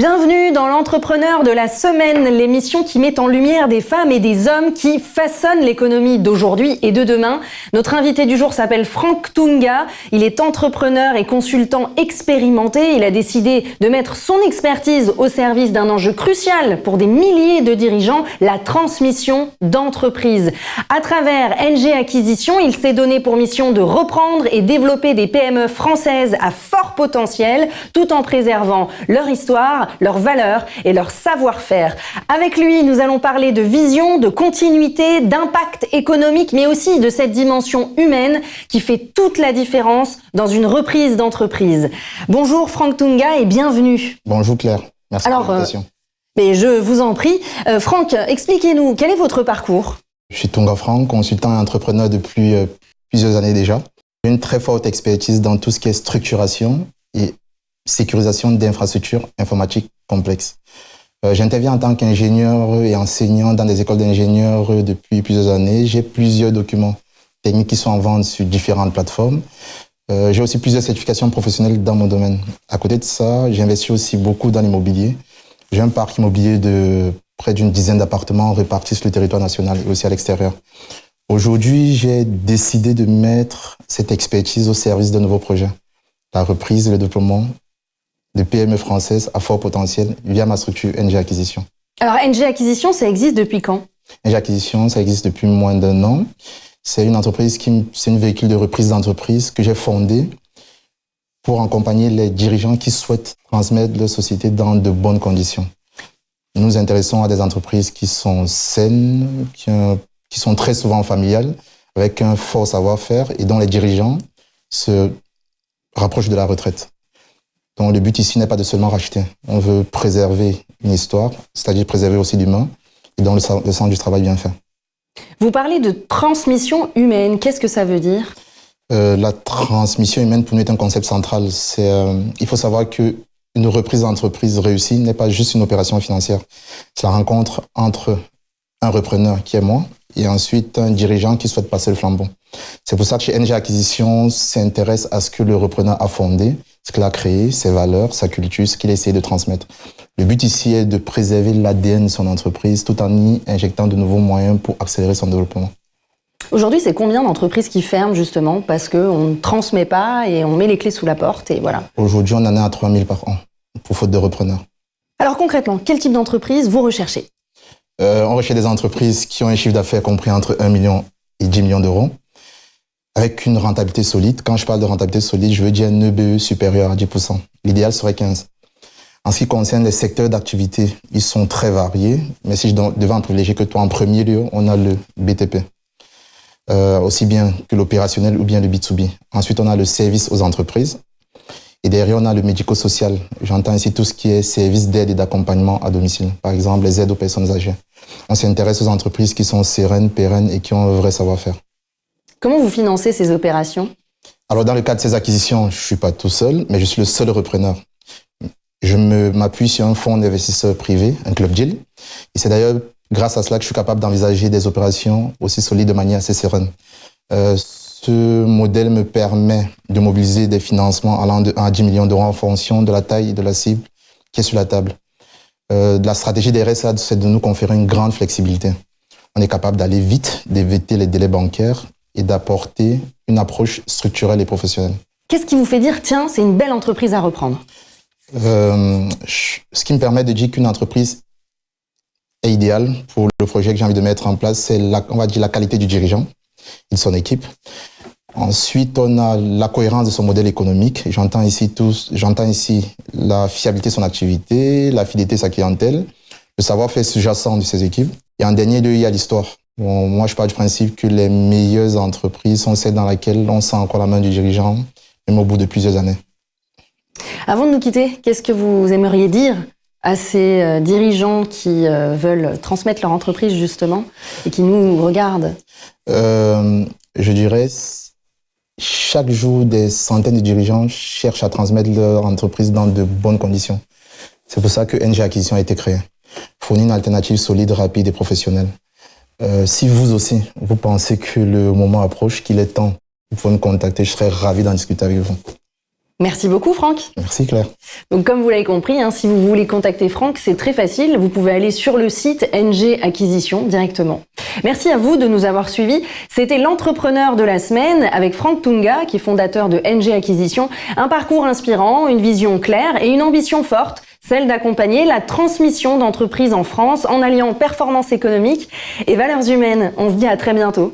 Bienvenue dans l'Entrepreneur de la semaine, l'émission qui met en lumière des femmes et des hommes qui façonnent l'économie d'aujourd'hui et de demain. Notre invité du jour s'appelle Franck Tounga. Il est entrepreneur et consultant expérimenté. Il a décidé de mettre son expertise au service d'un enjeu crucial pour des milliers de dirigeants, la transmission d'entreprise. À travers NG Acquisition, il s'est donné pour mission de reprendre et développer des PME françaises à fort potentiel, tout en préservant leur histoire, leurs valeurs et leur savoir-faire. Avec lui, nous allons parler de vision, de continuité, d'impact économique, mais aussi de cette dimension humaine qui fait toute la différence dans une reprise d'entreprise. Bonjour Franck Tounga et bienvenue. Bonjour Claire, merci pour l'invitation. Mais je vous en prie. Franck, expliquez-nous, quel est votre parcours ? Je suis Tounga Franck, consultant et entrepreneur depuis plusieurs années déjà. J'ai une très forte expertise dans tout ce qui est structuration et sécurisation d'infrastructures informatiques complexes. J'interviens en tant qu'ingénieur et enseignant dans des écoles d'ingénieurs depuis plusieurs années. J'ai plusieurs documents techniques qui sont en vente sur différentes plateformes. J'ai aussi plusieurs certifications professionnelles dans mon domaine. À côté de ça, j'investis aussi beaucoup dans l'immobilier. J'ai un parc immobilier de près d'une dizaine d'appartements répartis sur le territoire national et aussi à l'extérieur. Aujourd'hui, j'ai décidé de mettre cette expertise au service de nouveaux projets. La reprise et le déploiement de PME françaises à fort potentiel via ma structure NG Acquisition. Alors NG Acquisition, ça existe depuis quand ? NG Acquisition, ça existe depuis moins d'1 an. C'est une entreprise c'est une véhicule de reprise d'entreprise que j'ai fondé pour accompagner les dirigeants qui souhaitent transmettre leur société dans de bonnes conditions. Nous nous intéressons à des entreprises qui sont saines, qui sont très souvent familiales, avec un fort savoir-faire et dont les dirigeants se rapprochent de la retraite. Donc le but ici n'est pas de seulement racheter. On veut préserver une histoire, c'est-à-dire préserver aussi l'humain et dans le sens du travail bien fait. Vous parlez de transmission humaine. Qu'est-ce que ça veut dire ? La transmission humaine pour nous est un concept central. Il faut savoir qu'une reprise d'entreprise réussie n'est pas juste une opération financière. C'est la rencontre entre un repreneur qui est moi et ensuite un dirigeant qui souhaite passer le flambeau. C'est pour ça que chez NG Acquisition s'intéresse à ce que le repreneur a fondé, ce qu'il a créé, ses valeurs, sa culture, ce qu'il a essayé de transmettre. Le but ici est de préserver l'ADN de son entreprise tout en y injectant de nouveaux moyens pour accélérer son développement. Aujourd'hui, c'est combien d'entreprises qui ferment justement parce qu'on ne transmet pas et on met les clés sous la porte et voilà. Aujourd'hui, on en est à 3000 par an pour faute de repreneurs. Alors concrètement, quel type d'entreprise vous recherchez ? On recherche des entreprises qui ont un chiffre d'affaires compris entre 1 million et 10 millions d'euros, avec une rentabilité solide. Quand je parle de rentabilité solide, je veux dire un EBE supérieur à 10%. L'idéal serait 15%. En ce qui concerne les secteurs d'activité, ils sont très variés, mais si je devais en privilégier que toi, en premier lieu, on a le BTP, aussi bien que l'opérationnel ou bien le B2B. Ensuite, on a le service aux entreprises. Et derrière, on a le médico-social. J'entends ici tout ce qui est service d'aide et d'accompagnement à domicile. Par exemple, les aides aux personnes âgées. On s'intéresse aux entreprises qui sont sereines, pérennes et qui ont un vrai savoir-faire. Comment vous financez ces opérations ? Alors, dans le cadre de ces acquisitions, je ne suis pas tout seul, mais je suis le seul repreneur. Je m'appuie sur un fonds d'investisseurs privés, un club deal. Et c'est d'ailleurs grâce à cela que je suis capable d'envisager des opérations aussi solides de manière assez sereine. Ce modèle me permet de mobiliser des financements allant de 1 à 10 millions d'euros en fonction de la taille et de la cible qui est sur la table. La stratégie derrière ça, c'est de nous conférer une grande flexibilité. On est capable d'aller vite, d'éviter les délais bancaires et d'apporter une approche structurelle et professionnelle. Qu'est-ce qui vous fait dire, tiens, c'est une belle entreprise à reprendre ? Ce qui me permet de dire qu'une entreprise est idéale pour le projet que j'ai envie de mettre en place, c'est on va dire la qualité du dirigeant et de son équipe. Ensuite, on a la cohérence de son modèle économique. J'entends ici la fiabilité de son activité, la fidélité de sa clientèle, le savoir-faire sous-jacent de ses équipes. Et en dernier lieu, il y a l'histoire. Bon, moi, je pars du principe que les meilleures entreprises sont celles dans lesquelles on sent encore la main du dirigeant, même au bout de plusieurs années. Avant de nous quitter, qu'est-ce que vous aimeriez dire à ces dirigeants qui veulent transmettre leur entreprise justement et qui nous regardent ? Je dirais, chaque jour, des centaines de dirigeants cherchent à transmettre leur entreprise dans de bonnes conditions. C'est pour ça que NG Acquisition a été créé. Fournir une alternative solide, rapide et professionnelle. Si vous aussi, vous pensez que le moment approche, qu'il est temps, vous pouvez me contacter, je serai ravi d'en discuter avec vous. Merci beaucoup Franck. Merci Claire. Donc comme vous l'avez compris, si vous voulez contacter Franck, c'est très facile. Vous pouvez aller sur le site NG Acquisition directement. Merci à vous de nous avoir suivis. C'était l'entrepreneur de la semaine avec Franck Tounga, qui est fondateur de NG Acquisition. Un parcours inspirant, une vision claire et une ambition forte, celle d'accompagner la transmission d'entreprises en France en alliant performance économique et valeurs humaines. On se dit à très bientôt.